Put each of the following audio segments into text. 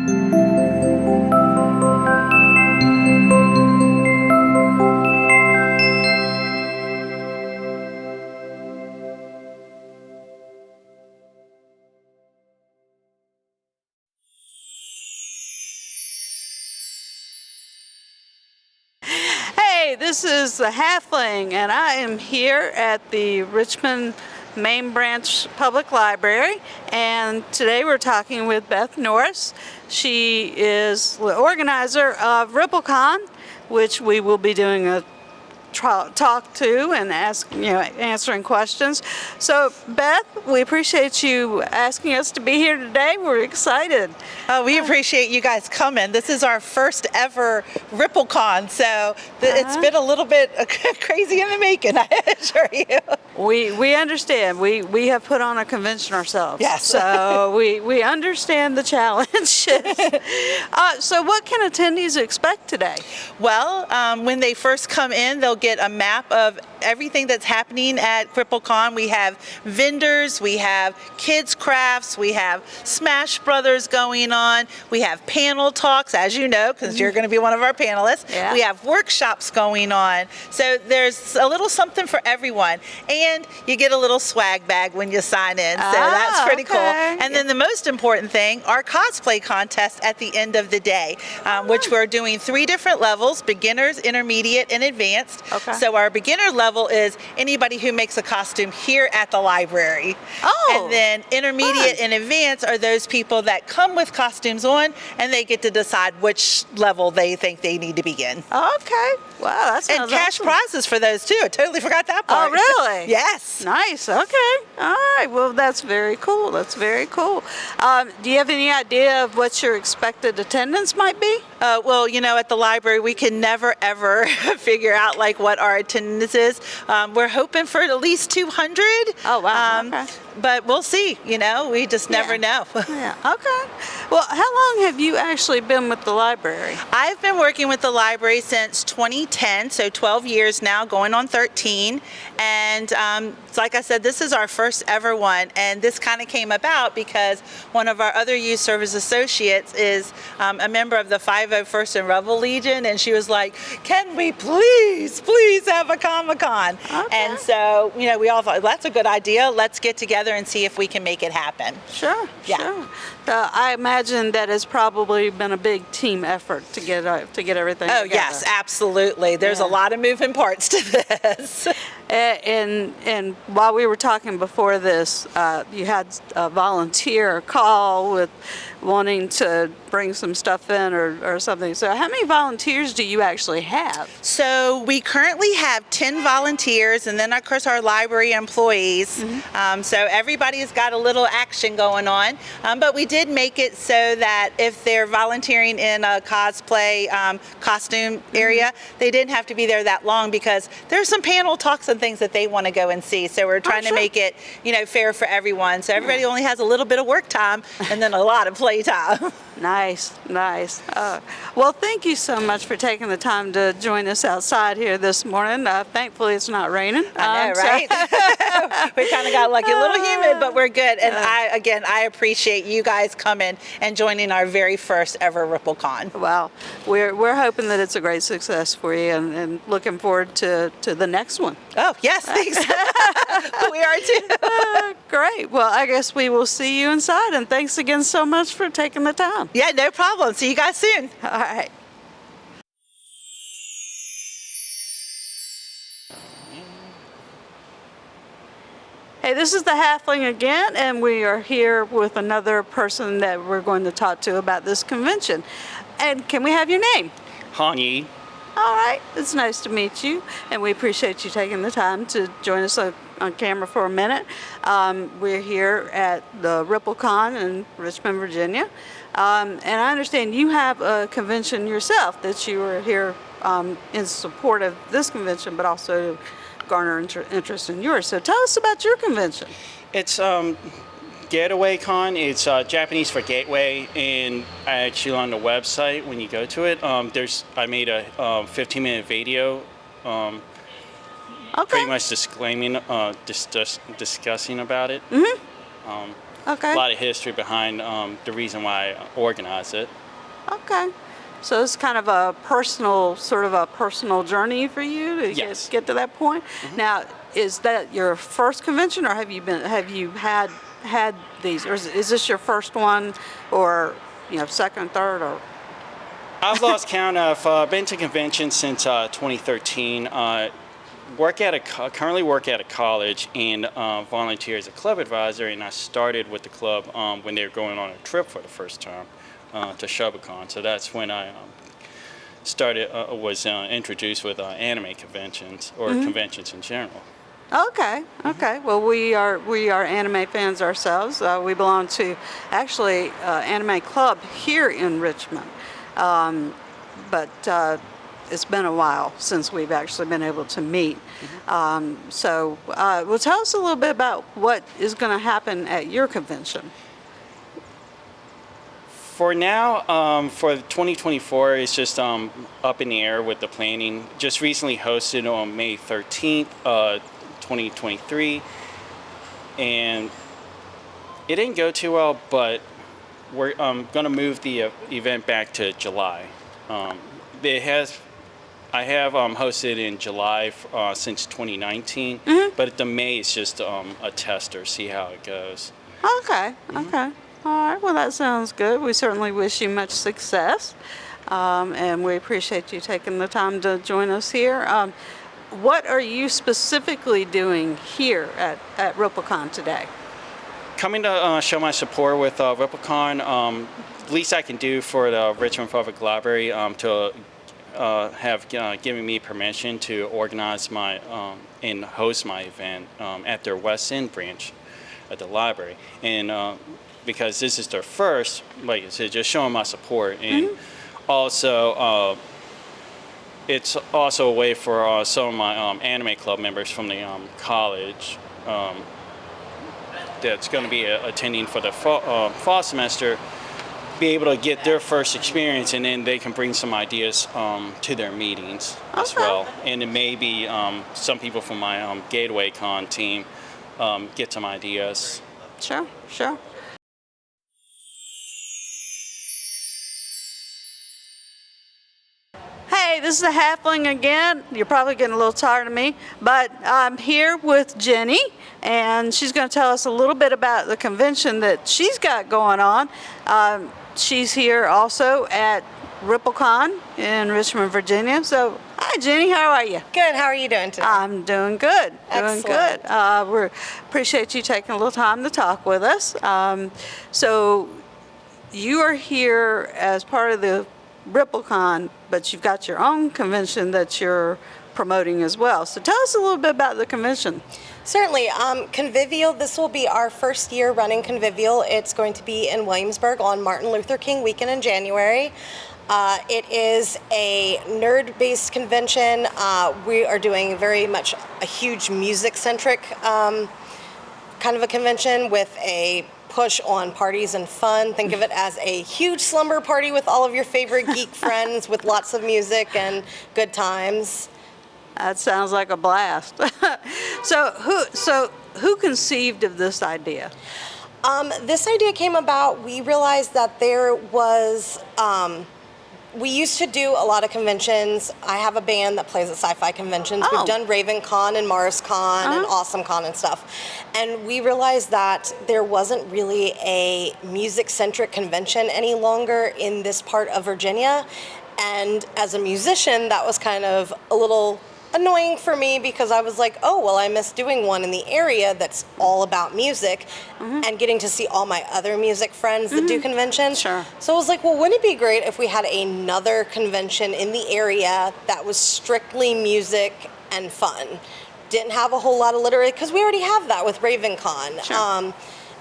Hey, this is the Halfling, and I am here at the Richmond Main Branch Public Library, and today we're talking with Beth Norris. She is the organizer of RippleCon, which we will be doing a talk to and answering questions. So Beth, we appreciate you asking us to be here today. We're excited. We appreciate you guys coming. This is our first ever RippleCon, so it's been a little bit crazy in the making, I assure you. We understand. We have put on a convention ourselves. Yes. So we understand the challenge. So what can attendees expect today? Well, when they first come in, they'll get a map of everything that's happening at RippleCon. We have vendors, we have kids crafts, we have Smash Brothers going on, we have panel talks, as you know, because you're going to be one of our panelists. Yeah. We have workshops going on. So there's a little something for everyone. And you get a little swag bag when you sign in. So that's pretty cool. And then the most important thing, our cosplay contest at the end of the day, which we're doing 3 different levels: beginners, intermediate, and advanced. Okay. So our beginner level is anybody who makes a costume here at the library. And then intermediate and advanced are those people that come with costumes on, and they get to decide which level they think they need to begin. Okay. Wow, that sounds And cash awesome. prizes for those too. I totally forgot that part. Oh, really? Yes. Nice. Okay. All right. Well, that's very cool. That's very cool. Do you have any idea of what your expected attendance might be? Well, you know, at the library, we can never, ever figure out like what our attendance is. We're hoping for at least 200. Oh, wow. Okay. But we'll see, you know, we just never know. Yeah. Okay. Well, how long have you actually been with the library? I've been working with the library since 2010, so 12 years now, going on 13. And like I said, this is our first ever one. And this kind of came about because one of our other youth service associates is a member of the 501st and Rebel Legion. And she was like, can we please have a Comic-Con? Okay. And so, you know, we all thought, that's a good idea. Let's get together and see if we can make it happen. Sure. Yeah. Sure. I imagine that has probably been a big team effort to get everything together. Yes, absolutely. There's a lot of moving parts to this. And while we were talking before this, you had a volunteer call with wanting to bring some stuff in or something. So how many volunteers do you actually have? So we currently have 10 volunteers, and then of course our library employees. So everybody's got a little action going on. But we did make it so that if they're volunteering in a cosplay costume area, they didn't have to be there that long because there's some panel talks and things that they want to go and see. So we're trying to make it, you know, fair for everyone. So everybody only has a little bit of work time and then a lot of play time. Nice. Well, thank you so much for taking the time to join us outside here this morning. Thankfully, it's not raining. I know, right? We kind of got lucky. A little humid, but we're good. And I appreciate you guys coming and joining our very first ever RippleCon. Well, we're hoping that it's a great success for you and looking forward to the next one. Oh, yes, thanks. We are too. Great. Well, I guess we will see you inside, and thanks again so much for taking the time. Yeah, no problem. See you guys soon. All right. Hey, this is the Halfling again, and we are here with another person that we're going to talk to about this convention. And can we have your name? Huang. All right, it's nice to meet you, and we appreciate you taking the time to join us on camera for a minute. We're here at the RippleCon in Richmond, Virginia, and I understand you have a convention yourself that you are here in support of this convention, but also to garner interest in yours. So tell us about your convention. It's Getouei Con. It's Japanese for gateway, and actually on the website when you go to it, I made a 15-minute video, pretty much disclaiming, discussing about it. Okay. a lot of history behind the reason why I organized it. Okay. So it's kind of a personal, sort of a personal journey for you to Yes. get to that point. Now, is that your first convention, or have you had these, or is this your first one, or second, third, or? I've lost count. I've been to conventions since 2013. Currently work at a college and volunteer as a club advisor. And I started with the club when they were going on a trip for the first time to RippleCon. So that's when I was introduced with anime conventions or conventions in general. Okay. Okay. Well, we are anime fans ourselves. We belong to actually anime club here in Richmond, but it's been a while since we've actually been able to meet. Well, tell us a little bit about what is going to happen at your convention. For now, for 2024, it's just up in the air with the planning. Just recently hosted on May 13th, 2023, and it didn't go too well, but we're going to move the event back to July. I have hosted in July since 2019, but the May is just a tester, see how it goes. Okay. Okay. All right. Well, that sounds good. We certainly wish you much success, and we appreciate you taking the time to join us here. What are you specifically doing here at RippleCon today? Coming to show my support with RippleCon. Least I can do for the Richmond Public Library to have given me permission to organize my and host my event at their West End branch at the library. And because this is their first, like I said, just showing my support. And also, it's also a way for some of my anime club members from the college that's going to be attending for the fall semester, be able to get their first experience, and then they can bring some ideas to their meetings as well. And it may be some people from my Getouei Con team get some ideas. Sure, sure. Hey, this is the Halfling again. You're probably getting a little tired of me, but I'm here with Jenny, and she's going to tell us a little bit about the convention that she's got going on. She's here also at RippleCon in Richmond, Virginia. So, hi, Jenny. How are you? Good. How are you doing today? I'm doing good. Excellent. Doing good. We appreciate you taking a little time to talk with us. So, you are here as part of the RippleCon, but you've got your own convention that you're promoting as well. So tell us a little bit about the convention. Certainly. ConVivial, this will be our first year running ConVivial. It's going to be in Williamsburg on Martin Luther King weekend in January. It is a nerd-based convention. We are doing very much a huge music-centric kind of a convention with a push on parties and fun. Think of it as a huge slumber party with all of your favorite geek friends with lots of music and good times. That sounds like a blast. So who conceived of this idea? This idea came about, we realized that there was, we used to do a lot of conventions. I have a band that plays at sci-fi conventions. Oh. We've done RippleCon and MarsCon and AwesomeCon and stuff. And we realized that there wasn't really a music-centric convention any longer in this part of Virginia. And as a musician, that was kind of a little annoying for me because I was like, oh, well, I miss doing one in the area that's all about music and getting to see all my other music friends that do conventions. Sure. So I was like, well, wouldn't it be great if we had another convention in the area that was strictly music and fun? Didn't have a whole lot of literary, because we already have that with RippleCon. Sure.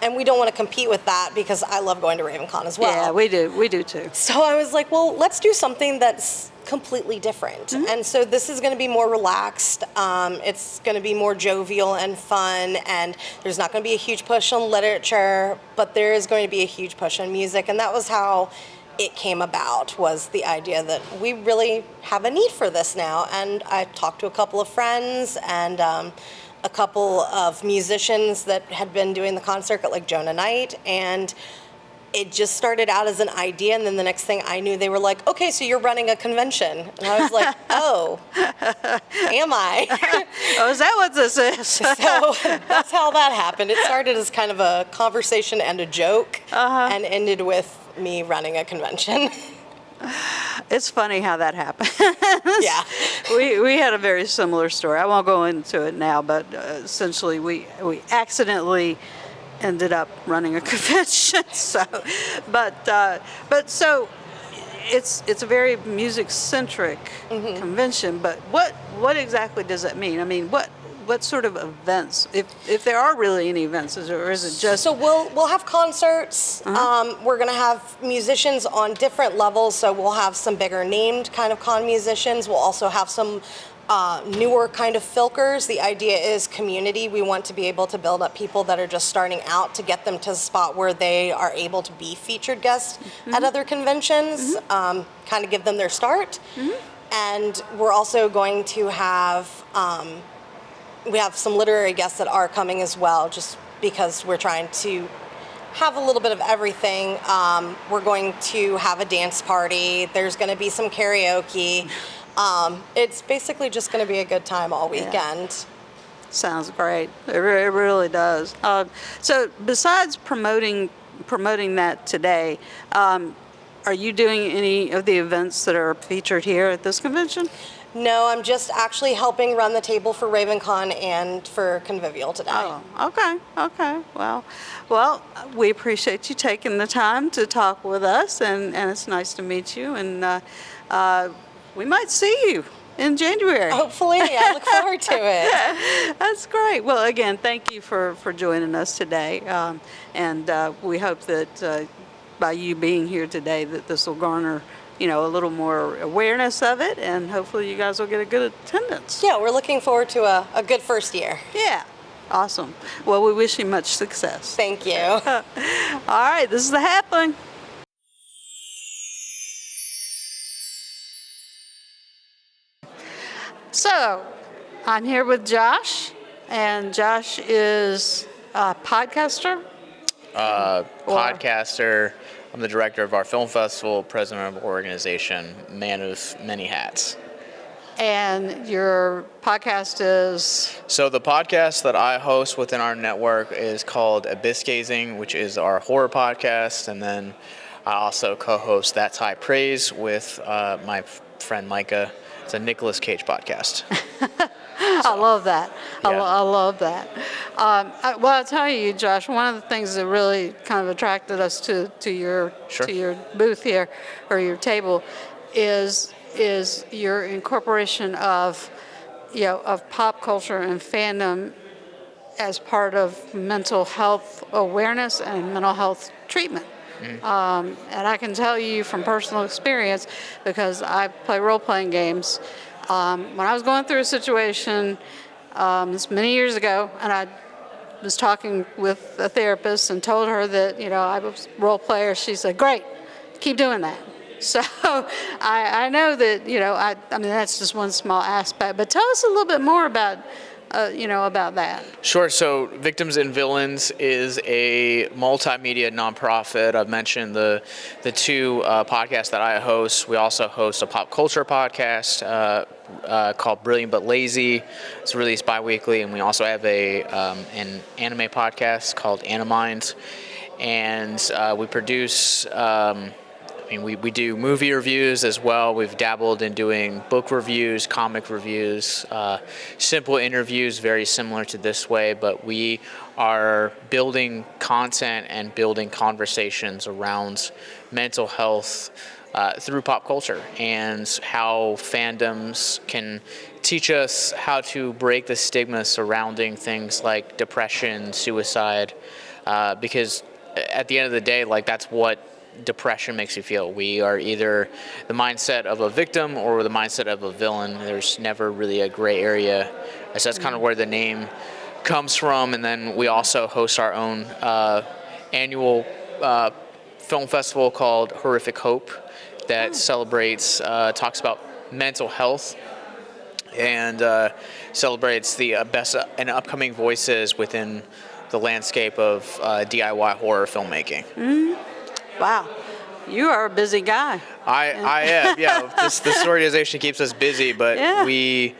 And we don't want to compete with that because I love going to RippleCon as well. Yeah, we do too. So I was like, well, let's do something that's completely different. And so this is going to be more relaxed. It's going to be more jovial and fun, and there's not going to be a huge push on literature, but there is going to be a huge push on music. And that was how it came about, was the idea that we really have a need for this now. And I talked to a couple of friends and a couple of musicians that had been doing the concert at like Jonah Knight, and it just started out as an idea, and then the next thing I knew, they were like, okay, so you're running a convention. And I was like, oh, am I? Oh, is that what this is? So that's how that happened. It started as kind of a conversation and a joke, and ended with me running a convention. It's funny how that happened. Yeah. We had a very similar story. I won't go into it now, but essentially we accidentally ended up running a convention. But so it's a very music centric convention. But what exactly does that mean? I mean, what sort of events, if there are really any events, or is it just? So we'll have concerts. We're gonna have musicians on different levels. So we'll have some bigger named kind of con musicians. We'll also have some newer kind of filkers. The idea is community. We want to be able to build up people that are just starting out to get them to the spot where they are able to be featured guests at other conventions, kind of give them their start. And we're also going to have, we have some literary guests that are coming as well, just because we're trying to have a little bit of everything. We're going to have a dance party. There's going to be some karaoke. It's basically just going to be a good time all weekend. Sounds great. It really does. So besides promoting that today, are you doing any of the events that are featured here at this convention? No, I'm just actually helping run the table for RippleCon and for ConVivial today. Oh, okay. Well, we appreciate you taking the time to talk with us, and it's nice to meet you, and we might see you in January. Hopefully, I look forward to it. That's great. Well, again, thank you for joining us today, and we hope that by you being here today, that this will garner a little more awareness of it, and hopefully you guys will get a good attendance. Yeah, we're looking forward to a good first year. Yeah, awesome. Well, we wish you much success. Thank you. All right, this is the Halfling. So, I'm here with Josh, and Josh is a podcaster. Podcaster. I'm the director of our film festival, president of our organization, man of many hats. And your podcast is? So the podcast that I host within our network is called Abyss Gazing, which is our horror podcast. And then I also co-host That's High Praise with my friend Micah. It's a Nicolas Cage podcast. I love that. Yeah. I love that. Well, I'll tell you, Josh, one of the things that really kind of attracted us to your Sure. to your booth here, or your table, is your incorporation of pop culture and fandom as part of mental health awareness and mental health treatment. And I can tell you from personal experience, because I play role-playing games, when I was going through a situation this many years ago, and I was talking with a therapist and told her that I was a role player, she said, "Great, keep doing that." So I know that I mean that's just one small aspect, but tell us a little bit more about about that. Sure. So Victims and Villains is a multimedia nonprofit. I've mentioned the two podcasts that I host. We also host a pop culture podcast called Brilliant But Lazy. It's released bi-weekly. And we also have an anime podcast called Animinds. And we produce... we do movie reviews as well. We've dabbled in doing book reviews, comic reviews, simple interviews, very similar to this way, but we are building content and building conversations around mental health through pop culture and how fandoms can teach us how to break the stigma surrounding things like depression, suicide, because at the end of the day, that's what depression makes you feel. We are either the mindset of a victim or the mindset of a villain. There's never really a gray area. So that's kind of where the name comes from. And then we also host our own annual film festival called Horrific Hope that celebrates, talks about mental health and celebrates the best and upcoming voices within the landscape of DIY horror filmmaking. Wow, you are a busy guy. I am, yeah. This organization keeps us busy, but Yeah. we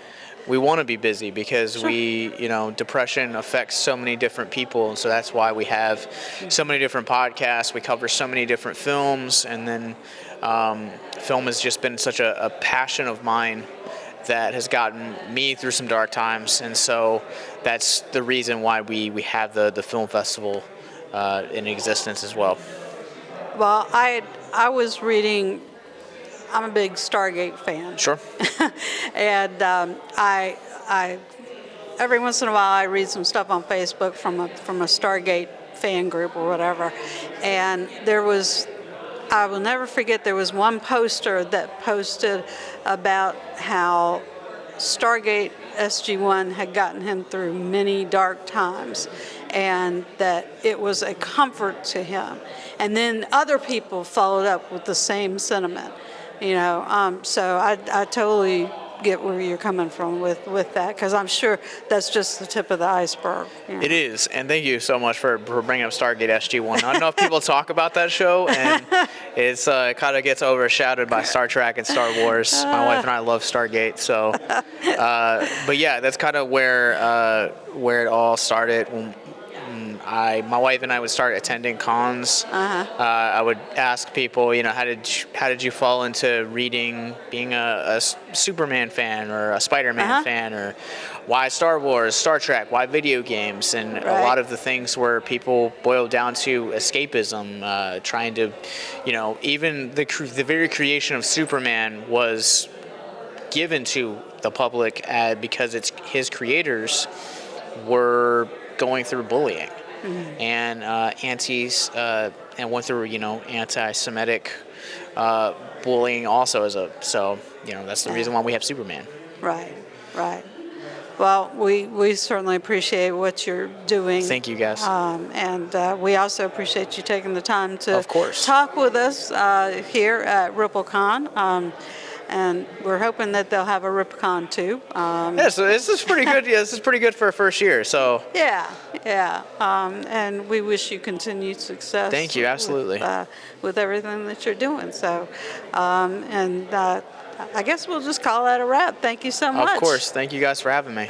want to be busy because Sure. depression affects so many different people, and so that's why we have so many different podcasts. We cover so many different films, and then film has just been such a passion of mine that has gotten me through some dark times, and so that's the reason why we have the film festival in existence as well. Well, I was reading. I'm a big Stargate fan. Sure. And I every once in a while I read some stuff on Facebook from a Stargate fan group or whatever, and I will never forget, there was one poster that posted about how Stargate SG-1 had gotten him through many dark times, and that it was a comfort to him. And then other people followed up with the same sentiment. So I totally get where you're coming from with that, because I'm sure that's just the tip of the iceberg. It is, and thank you so much for bringing up Stargate SG-1. Not enough people talk about that show, and it's kind of gets overshadowed by Star Trek and Star Wars. My wife and I love Stargate, so. But yeah, that's kind of where it all started. When my wife and I would start attending cons. I would ask people, how did you fall into reading, being a Superman fan or a Spider-Man fan, or why Star Wars, Star Trek, why video games, and a lot of the things where people boil down to escapism, trying to, even the very creation of Superman was given to the public because his creators were going through bullying. And and went through anti-Semitic bullying also that's the reason why we have Superman. Right. Well, we certainly appreciate what you're doing. Thank you, guys. And we also appreciate you taking the time to Of course. talk with us here at RippleCon. And we're hoping that they'll have a RippleCon too. So this is pretty good. Yeah, this is pretty good for a first year. So Yeah. And we wish you continued success. Thank you, absolutely. With everything that you're doing. So, I guess we'll just call that a wrap. Thank you so much. Of course. Thank you guys for having me.